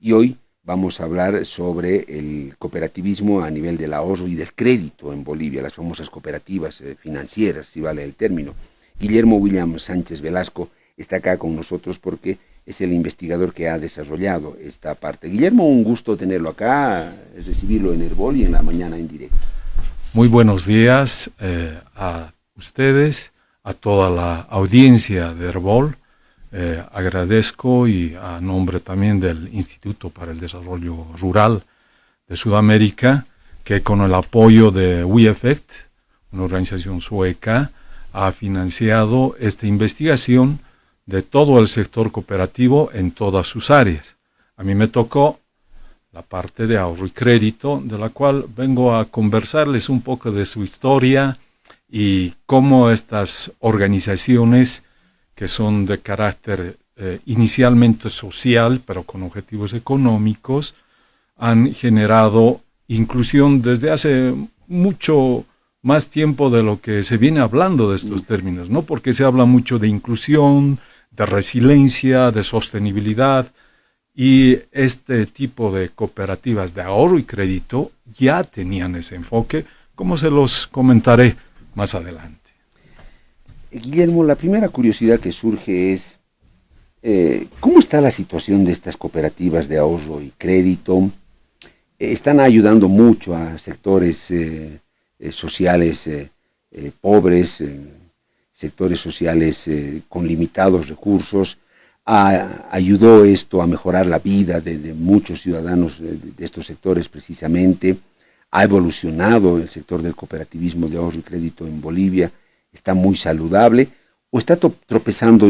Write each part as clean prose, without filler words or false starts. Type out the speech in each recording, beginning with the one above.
y hoy vamos a hablar sobre el cooperativismo a nivel del ahorro y del crédito en Bolivia, las famosas cooperativas financieras, si vale el término. Guillermo William Sánchez Velasco está acá con nosotros porque es el investigador que ha desarrollado esta parte. Guillermo, un gusto tenerlo acá, recibirlo en Herbol y en la mañana en directo. Muy buenos días a ustedes, a toda la audiencia de Herbol. Agradezco y a nombre también del Instituto para el Desarrollo Rural de Sudamérica, que con el apoyo de WeEffect, una organización sueca, ha financiado esta investigación de todo el sector cooperativo en todas sus áreas. A mí me tocó la parte de ahorro y crédito, de la cual vengo a conversarles un poco de su historia y cómo estas organizaciones, que son de carácter inicialmente social, pero con objetivos económicos, han generado inclusión desde hace mucho más tiempo de lo que se viene hablando de estos términos, ¿no? Porque se habla mucho de inclusión, de resiliencia, de sostenibilidad, y este tipo de cooperativas de ahorro y crédito ya tenían ese enfoque, como se los comentaré más adelante. Guillermo, la primera curiosidad que surge es, ¿cómo está la situación de estas cooperativas de ahorro y crédito? Están ayudando mucho a sectores sociales pobres, sectores sociales con limitados recursos. Ayudó esto a mejorar la vida de muchos ciudadanos de estos sectores precisamente. Ha evolucionado el sector del cooperativismo de ahorro y crédito en Bolivia. ¿Está muy saludable o está tropezando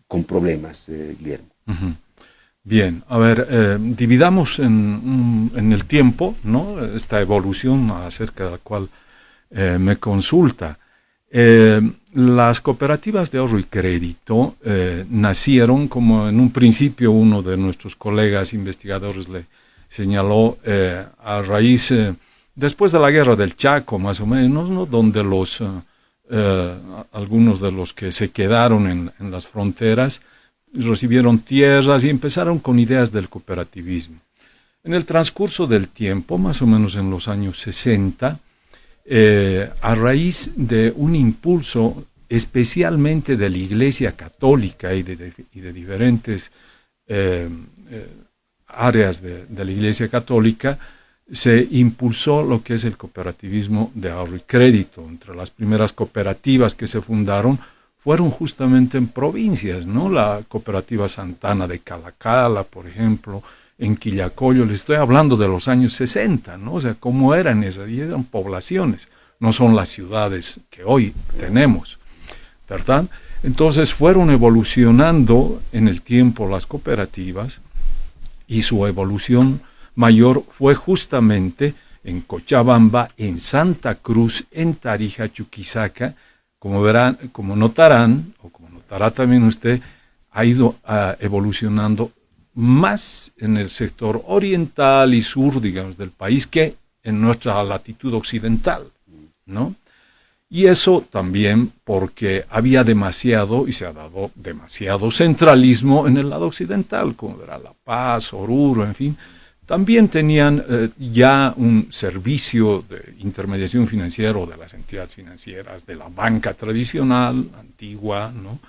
con problemas, Guillermo? Uh-huh. Bien, a ver, dividamos en el tiempo, ¿no? Esta evolución acerca de la cual me consulta. Las cooperativas de ahorro y crédito nacieron, como en un principio uno de nuestros colegas investigadores le señaló, a raíz, después de la guerra del Chaco más o menos, ¿no? Donde algunos de los que se quedaron en las fronteras recibieron tierras y empezaron con ideas del cooperativismo. En el transcurso del tiempo, más o menos en los años 60, a raíz de un impulso especialmente de la Iglesia Católica y de diferentes áreas de la Iglesia Católica, se impulsó lo que es el cooperativismo de ahorro y crédito. Entre las primeras cooperativas que se fundaron fueron justamente en provincias, ¿no? La cooperativa Santana de Calacala, por ejemplo, en Quillacollo, les estoy hablando de los años 60, ¿no? O sea, cómo eran esas, y eran poblaciones, no son las ciudades que hoy tenemos, ¿verdad? Entonces fueron evolucionando en el tiempo las cooperativas y su evolución mayor fue justamente en Cochabamba, en Santa Cruz, en Tarija, Chuquisaca. Como verán, como notarán, o como notará también usted, ha ido evolucionando más en el sector oriental y sur, digamos, del país que en nuestra latitud occidental, ¿no? Y eso también porque había demasiado, y se ha dado demasiado centralismo en el lado occidental, como verá La Paz, Oruro, en fin. También tenían ya un servicio de intermediación financiera de las entidades financieras, de la banca tradicional, antigua, ¿no?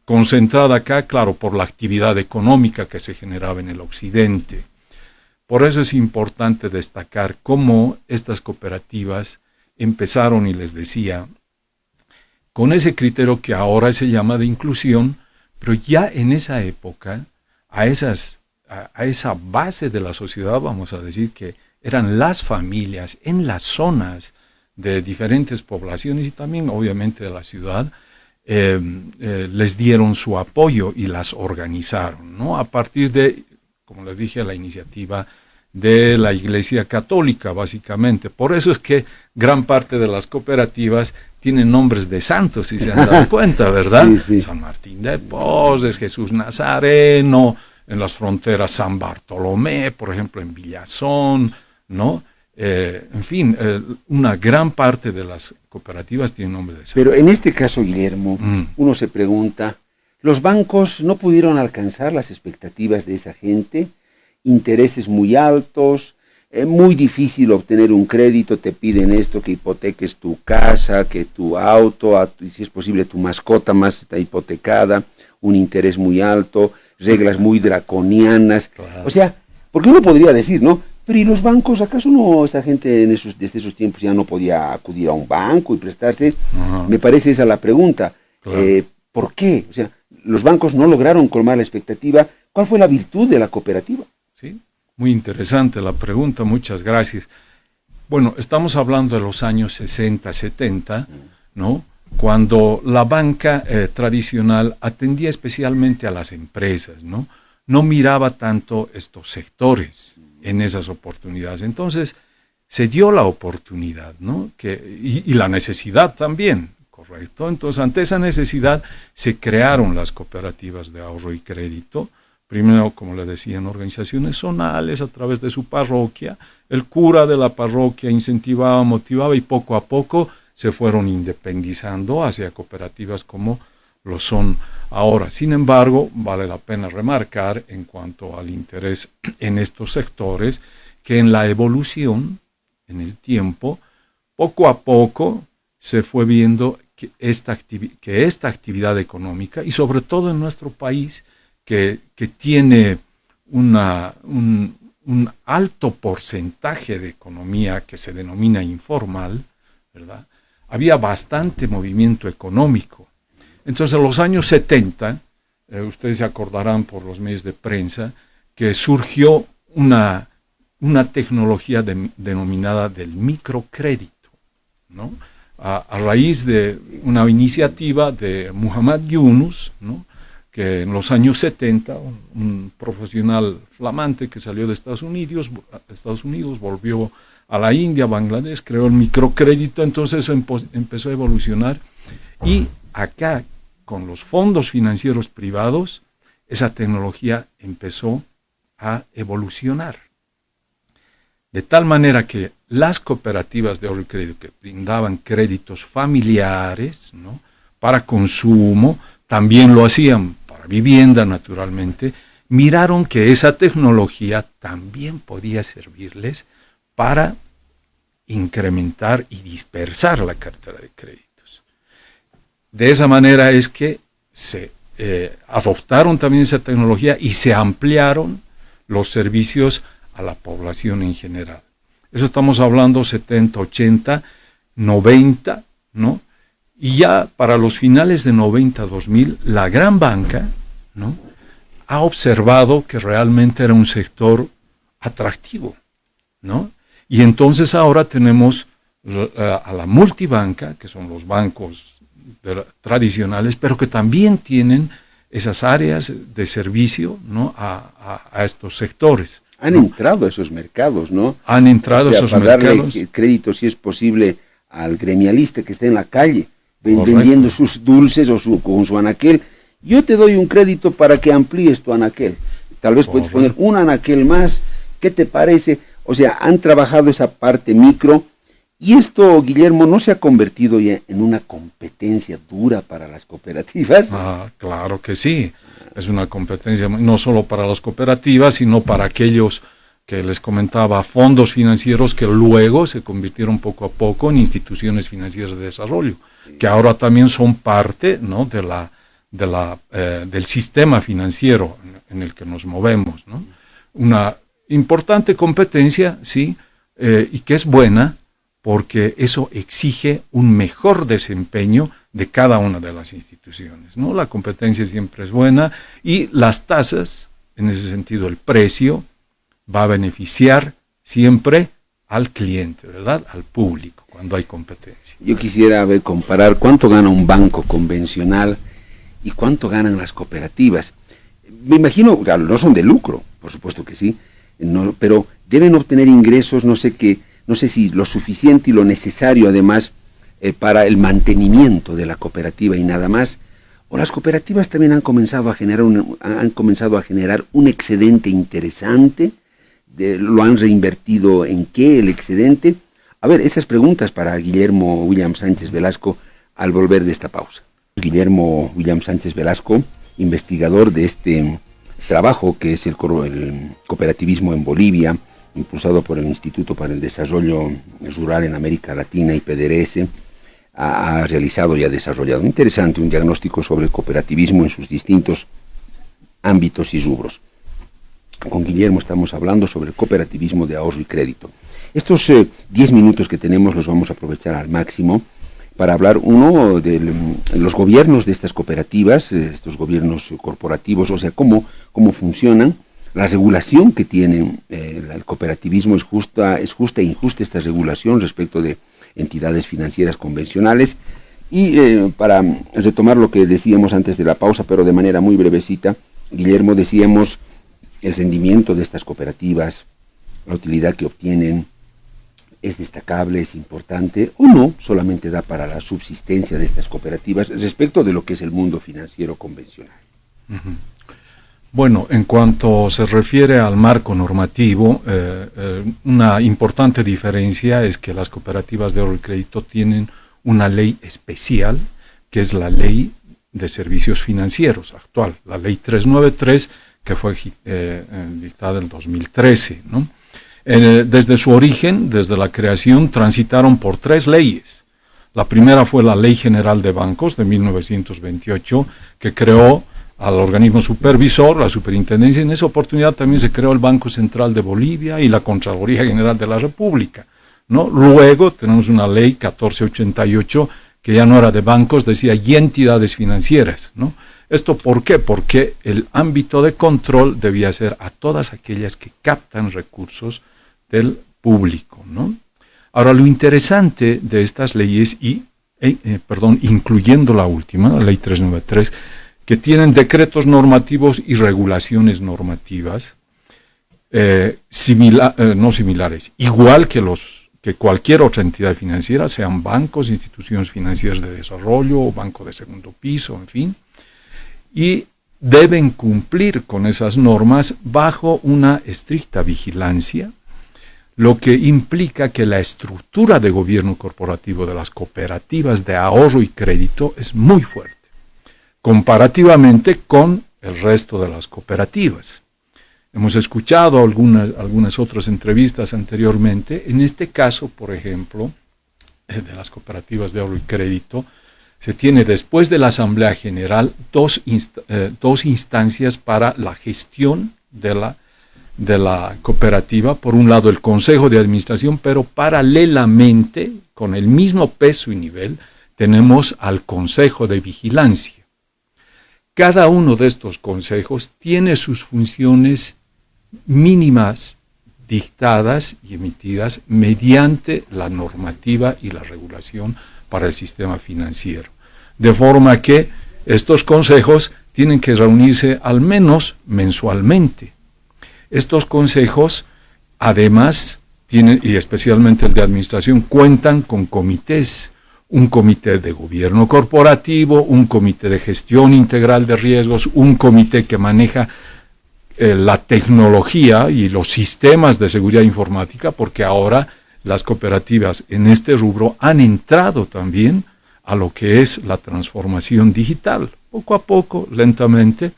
Concentrada acá, claro, por la actividad económica que se generaba en el occidente. Por eso es importante destacar cómo estas cooperativas empezaron, y les decía, con ese criterio que ahora se llama de inclusión, pero ya en esa época, a esa base de la sociedad, vamos a decir que eran las familias en las zonas de diferentes poblaciones y también obviamente de la ciudad, les dieron su apoyo y las organizaron, ¿no? A partir de, como les dije, la iniciativa de la Iglesia Católica, básicamente. Por eso es que gran parte de las cooperativas tienen nombres de santos, si se han dado cuenta, ¿verdad? Sí, sí. San Martín de Porres, Jesús Nazareno, en las fronteras San Bartolomé, por ejemplo, en Villazón, ¿no? En fin, una gran parte de las cooperativas tienen nombre de santos. Pero en este caso, Guillermo, uno se pregunta, ¿los bancos no pudieron alcanzar las expectativas de esa gente? intereses muy altos, muy difícil obtener un crédito, te piden esto, que hipoteques tu casa, que tu auto, y si es posible tu mascota más está hipotecada, un interés muy alto, reglas muy draconianas. Claro. O sea, porque uno podría decir, ¿no? Pero ¿y los bancos? ¿Acaso no esta gente desde esos tiempos ya no podía acudir a un banco y prestarse? Ajá. Me parece esa la pregunta. Claro. ¿Por qué? O sea, los bancos no lograron colmar la expectativa. ¿Cuál fue la virtud de la cooperativa? Sí, muy interesante la pregunta, muchas gracias. Bueno, estamos hablando de los años 60, 70, ¿no? Cuando la banca tradicional atendía especialmente a las empresas, ¿no? No miraba tanto estos sectores en esas oportunidades. Entonces, se dio la oportunidad, ¿no? Y la necesidad también, ¿correcto? Entonces, ante esa necesidad se crearon las cooperativas de ahorro y crédito. Primero, como le decía, en organizaciones zonales a través de su parroquia. El cura de la parroquia incentivaba, motivaba y poco a poco se fueron independizando hacia cooperativas como lo son ahora. Sin embargo, vale la pena remarcar en cuanto al interés en estos sectores que en la evolución, en el tiempo, poco a poco se fue viendo que esta actividad económica, y sobre todo en nuestro país, que tiene un alto porcentaje de economía que se denomina informal, ¿verdad? Había bastante movimiento económico. Entonces, en los años 70, ustedes se acordarán por los medios de prensa, que surgió una tecnología denominada del microcrédito, ¿no? A raíz de una iniciativa de Muhammad Yunus, ¿no? Que en los años 70, un profesional flamante que salió de Estados Unidos, volvió a la India, Bangladesh, creó el microcrédito. Entonces eso empezó a evolucionar, y acá, con los fondos financieros privados, esa tecnología empezó a evolucionar. De tal manera que las cooperativas de ahorro y crédito que brindaban créditos familiares, ¿no? Para consumo, también lo hacían para vivienda, naturalmente, miraron que esa tecnología también podía servirles para incrementar y dispersar la cartera de créditos. De esa manera es que se adoptaron también esa tecnología y se ampliaron los servicios a la población en general. Eso estamos hablando 70, 80, 90, ¿no? Y ya para los finales de 90, 2000, la gran banca, ¿no? Ha observado que realmente era un sector atractivo, ¿no? Y entonces ahora tenemos a la multibanca, que son los bancos tradicionales, pero que también tienen esas áreas de servicio, ¿no? a estos sectores. Han entrado a esos mercados, ¿no? Han entrado a esos mercados. Darle crédito, si es posible, al gremialista que está en la calle, vendiendo sus dulces con su anaquel. Yo te doy un crédito para que amplíes tu anaquel. Tal vez puedes poner un anaquel más. ¿Qué te parece? O sea, han trabajado esa parte micro. Y esto, Guillermo, ¿no se ha convertido ya en una competencia dura para las cooperativas? Claro que sí. Es una competencia no solo para las cooperativas, sino para aquellos que les comentaba, fondos financieros que luego se convirtieron poco a poco en instituciones financieras de desarrollo, que ahora también son parte, ¿no? del sistema financiero en el que nos movemos, ¿no? Una importante competencia, sí, y que es buena, porque eso exige un mejor desempeño de cada una de las instituciones, ¿no? La competencia siempre es buena, y las tasas, en ese sentido el precio, va a beneficiar siempre al cliente, ¿verdad? Al público, cuando hay competencia. Yo quisiera comparar cuánto gana un banco convencional y cuánto ganan las cooperativas. Me imagino, claro, no son de lucro, por supuesto que sí, no, pero deben obtener ingresos, no sé si lo suficiente y lo necesario además para el mantenimiento de la cooperativa y nada más. O las cooperativas también han comenzado a generar un excedente interesante. ¿Lo han reinvertido en qué el excedente? A ver, esas preguntas para Guillermo William Sánchez Velasco al volver de esta pausa. Guillermo William Sánchez Velasco, investigador de este trabajo que es el cooperativismo en Bolivia, impulsado por el Instituto para el Desarrollo Rural en América Latina y PDRS, ha realizado y ha desarrollado. Interesante, un diagnóstico sobre el cooperativismo en sus distintos ámbitos y rubros. Con Guillermo estamos hablando sobre el cooperativismo de ahorro y crédito. Estos 10 minutos que tenemos los vamos a aprovechar al máximo para hablar, uno, de los gobiernos de estas cooperativas, estos gobiernos corporativos, o sea, cómo funcionan, la regulación que tienen. El cooperativismo es justa e injusta esta regulación respecto de entidades financieras convencionales. Y para retomar lo que decíamos antes de la pausa, pero de manera muy brevecita, Guillermo, decíamos el rendimiento de estas cooperativas, la utilidad que obtienen, ¿es destacable, es importante o no? Solamente da para la subsistencia de estas cooperativas respecto de lo que es el mundo financiero convencional. Uh-huh. Bueno, en cuanto se refiere al marco normativo, una importante diferencia es que las cooperativas de ahorro y crédito tienen una ley especial, que es la Ley de Servicios Financieros actual, la Ley 393, que fue dictada en 2013, ¿no? Desde su origen, desde la creación, transitaron por 3 leyes. La primera fue la Ley General de Bancos de 1928, que creó al organismo supervisor, la superintendencia. En esa oportunidad también se creó el Banco Central de Bolivia y la Contraloría General de la República, ¿no? Luego tenemos una Ley 1488, que ya no era de bancos, decía y entidades financieras, ¿no? ¿Esto por qué? Porque el ámbito de control debía ser a todas aquellas que captan recursos del público, ¿no? Ahora, lo interesante de estas leyes, incluyendo la última, la Ley 393, que tienen decretos normativos y regulaciones normativas no similares, igual que cualquier otra entidad financiera, sean bancos, instituciones financieras de desarrollo o banco de segundo piso, en fin, y deben cumplir con esas normas bajo una estricta vigilancia, lo que implica que la estructura de gobierno corporativo de las cooperativas de ahorro y crédito es muy fuerte, comparativamente con el resto de las cooperativas. Hemos escuchado algunas otras entrevistas anteriormente. En este caso, por ejemplo, de las cooperativas de ahorro y crédito, se tiene después de la Asamblea General dos instancias para la gestión de la cooperativa. Por un lado, el Consejo de Administración, pero paralelamente, con el mismo peso y nivel, tenemos al Consejo de Vigilancia. Cada uno de estos consejos tiene sus funciones mínimas dictadas y emitidas mediante la normativa y la regulación para el sistema financiero. De forma que estos consejos tienen que reunirse al menos mensualmente. Estos consejos, además, y especialmente el de administración, cuentan con comités, un comité de gobierno corporativo, un comité de gestión integral de riesgos, un comité que maneja la tecnología y los sistemas de seguridad informática, porque ahora las cooperativas en este rubro han entrado también a lo que es la transformación digital, poco a poco, lentamente,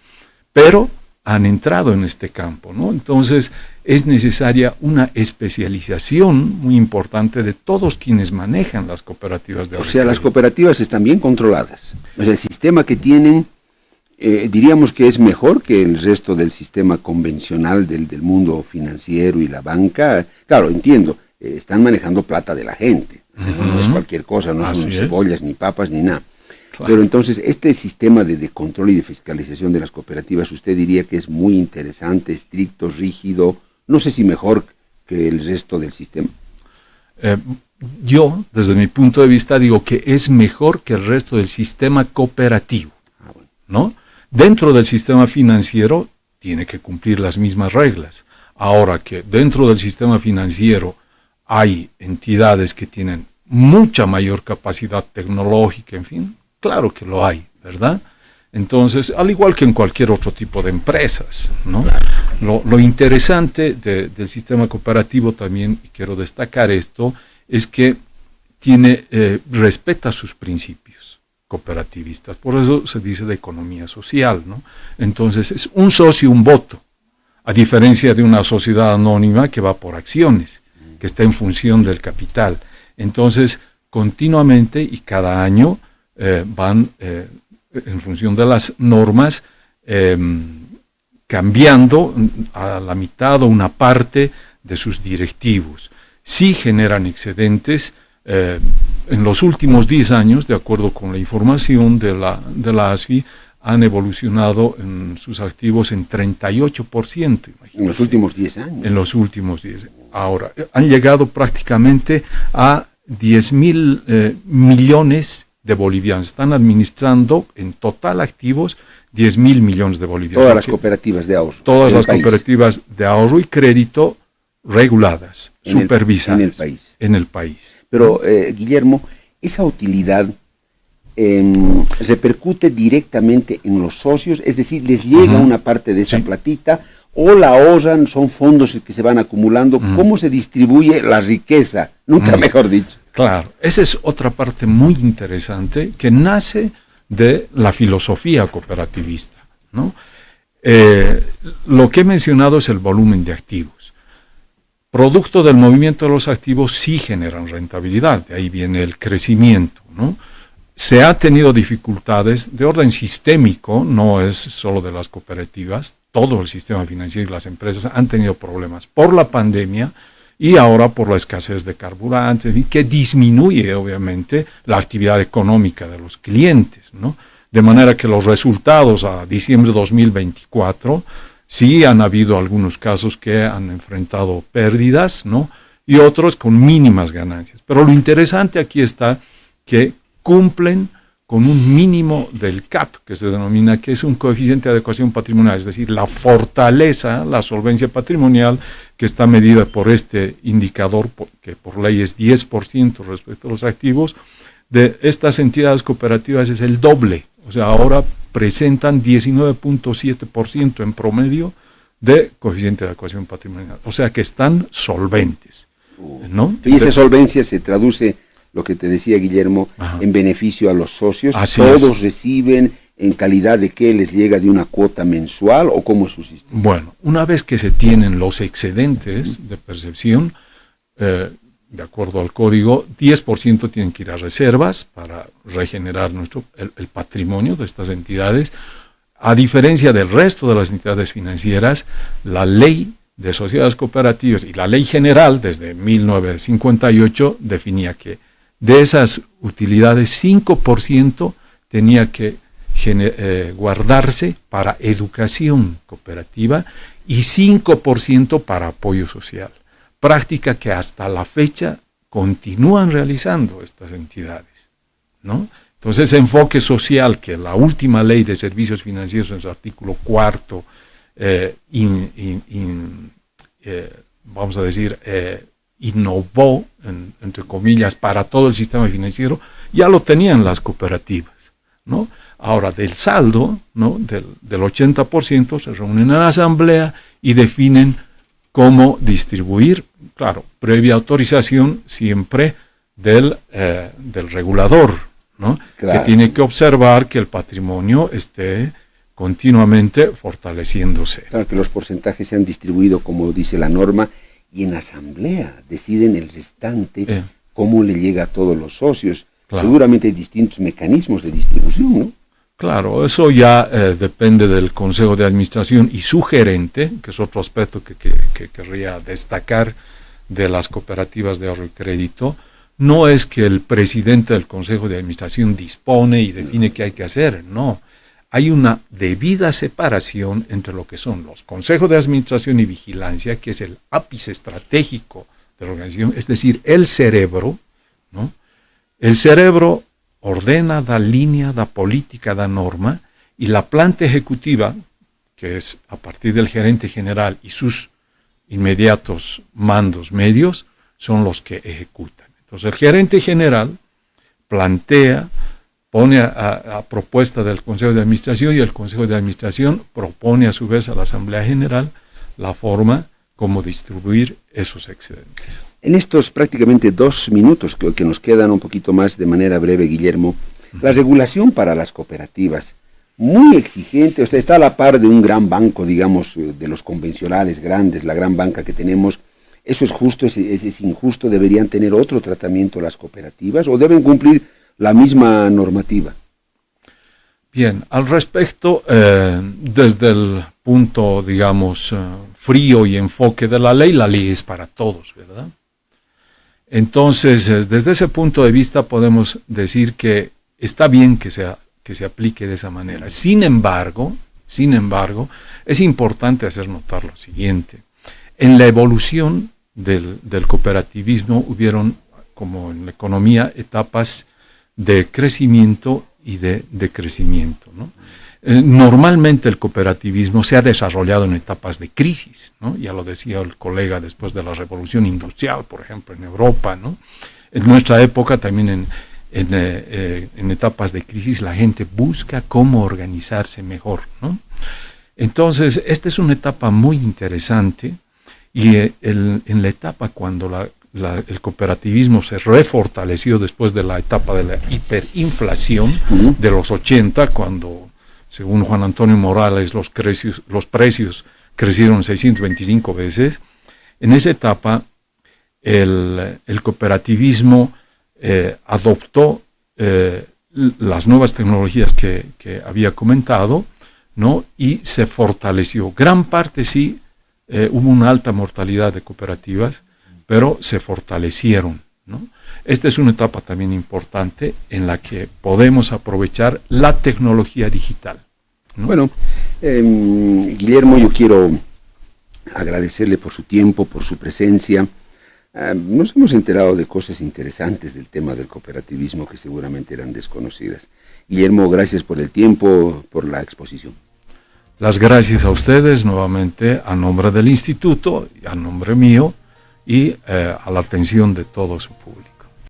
pero han entrado en este campo, ¿no? Entonces es necesaria una especialización muy importante de todos quienes manejan las cooperativas de ahorro. O sea, las cooperativas están bien controladas. O sea, el sistema que tienen, diríamos que es mejor que el resto del sistema convencional del mundo financiero y la banca. Claro, entiendo, están manejando plata de la gente. No es cualquier cosa, no son cebollas, ni papas, ni nada. Claro. Pero entonces, este sistema de control y de fiscalización de las cooperativas, ¿usted diría que es muy interesante, estricto, rígido? No sé si mejor que el resto del sistema. Yo, desde mi punto de vista, digo que es mejor que el resto del sistema cooperativo, ¿no? Dentro del sistema financiero tiene que cumplir las mismas reglas. Ahora que dentro del sistema financiero hay entidades que tienen mucha mayor capacidad tecnológica, en fin, claro que lo hay, ¿verdad? Entonces, al igual que en cualquier otro tipo de empresas, ¿no? Claro. Lo interesante del sistema cooperativo también, y quiero destacar esto, es que respeta sus principios. cooperativistas. Por eso se dice de economía social, ¿no? Entonces es un socio, un voto, a diferencia de una sociedad anónima que va por acciones, que está en función del capital. Entonces, continuamente y cada año van, en función de las normas, cambiando a la mitad o una parte de sus directivos. Sí generan excedentes. En los últimos 10 años, de acuerdo con la información de la ASFI, han evolucionado en sus activos en 38%. En los últimos 10 años. En los últimos 10. Ahora, han llegado prácticamente a 10.000 millones de bolivianos. Están administrando en total activos 10.000 millones de bolivianos. Todas las cooperativas de ahorro. Todas las cooperativas de ahorro y crédito reguladas, supervisadas en el país. Pero, Guillermo, esa utilidad repercute directamente en los socios, es decir, les llega una parte de esa platita, o la ahorran, son fondos que se van acumulando. ¿Cómo se distribuye la riqueza? Nunca mejor dicho. Claro, esa es otra parte muy interesante que nace de la filosofía cooperativista, ¿no? Lo que he mencionado es el volumen de activos. Producto del movimiento de los activos sí generan rentabilidad, de ahí viene el crecimiento, ¿no? Se ha tenido dificultades de orden sistémico, no es solo de las cooperativas, todo el sistema financiero y las empresas han tenido problemas por la pandemia y ahora por la escasez de carburantes, que disminuye obviamente la actividad económica de los clientes, ¿no? De manera que los resultados a diciembre de 2024 sí han habido algunos casos que han enfrentado pérdidas, ¿no? Y otros con mínimas ganancias. Pero lo interesante aquí está que cumplen con un mínimo del CAP, que se denomina, que es un coeficiente de adecuación patrimonial, es decir, la fortaleza, la solvencia patrimonial, que está medida por este indicador, que por ley es 10% respecto a los activos, de estas entidades cooperativas es el doble. O sea, ahora presentan 19.7% en promedio de coeficiente de adecuación patrimonial. O sea que están solventes, ¿no? Y esa solvencia se traduce, lo que te decía Guillermo, en beneficio a los socios. Así ¿Todos reciben en calidad de que les llega de una cuota mensual o cómo es su sistema? Bueno, una vez que se tienen los excedentes de percepción, de acuerdo al código, 10% tienen que ir a reservas para regenerar el patrimonio de estas entidades. A diferencia del resto de las entidades financieras, la ley de sociedades cooperativas y la ley general desde 1958 definía que de esas utilidades 5% tenía que guardarse para educación cooperativa y 5% para apoyo social. Práctica que hasta la fecha continúan realizando estas entidades, ¿no? Entonces, ese enfoque social que la última ley de servicios financieros en su artículo 4 vamos a decir, innovó, entre comillas, para todo el sistema financiero, ya lo tenían las cooperativas, ¿no? Ahora, del saldo, ¿no? del 80%, se reúnen en la asamblea y definen cómo distribuir, claro, previa autorización siempre del regulador, ¿no? Claro. Que tiene que observar que el patrimonio esté continuamente fortaleciéndose. Claro, que los porcentajes se han distribuido como dice la norma, y en asamblea deciden el restante, cómo le llega a todos los socios. Claro. Seguramente hay distintos mecanismos de distribución, ¿no? Claro, eso ya depende del Consejo de Administración y su gerente, que es otro aspecto que querría destacar de las cooperativas de ahorro y crédito. No es que el presidente del Consejo de Administración dispone y define qué hay que hacer, no. Hay una debida separación entre lo que son los consejos de administración y vigilancia, que es el ápice estratégico de la organización, es decir, el cerebro, ¿no? El cerebro ordena, da línea, da política, da norma, y la planta ejecutiva, que es a partir del gerente general y sus inmediatos mandos medios, son los que ejecutan. Entonces el gerente general plantea, pone a propuesta del Consejo de Administración y el Consejo de Administración propone a su vez a la Asamblea General la forma como distribuir esos excedentes. En estos prácticamente 2 minutos que nos quedan, un poquito más de manera breve, Guillermo, La regulación para las cooperativas, muy exigente, o sea, está a la par de un gran banco, digamos, de los convencionales grandes, la gran banca que tenemos. ¿Eso es justo, es injusto? ¿Deberían tener otro tratamiento las cooperativas o deben cumplir la misma normativa? Bien, al respecto, desde el punto, digamos, frío y enfoque de la ley es para todos, ¿verdad? Entonces, desde ese punto de vista podemos decir que está bien que se aplique de esa manera. Sin embargo, es importante hacer notar lo siguiente. En la evolución del cooperativismo hubieron, como en la economía, etapas de crecimiento y de decrecimiento, ¿no? Normalmente el cooperativismo se ha desarrollado en etapas de crisis, ¿no? Ya lo decía el colega después de la revolución industrial, por ejemplo, en Europa, ¿no? En nuestra época también en etapas de crisis la gente busca cómo organizarse mejor, ¿no? Entonces, esta es una etapa muy interesante y en la etapa cuando el cooperativismo se refortaleció después de la etapa de la hiperinflación de los 80, cuando, según Juan Antonio Morales, los precios crecieron 625 veces. En esa etapa, el cooperativismo adoptó las nuevas tecnologías que había comentado, ¿no? Y se fortaleció. Gran parte sí, hubo una alta mortalidad de cooperativas, pero se fortalecieron, ¿no? Esta es una etapa también importante en la que podemos aprovechar la tecnología digital, ¿no? Bueno, Guillermo, yo quiero agradecerle por su tiempo, por su presencia. Nos hemos enterado de cosas interesantes del tema del cooperativismo que seguramente eran desconocidas. Guillermo, gracias por el tiempo, por la exposición. Las gracias a ustedes nuevamente a nombre del instituto, a nombre mío y a la atención de todo su público.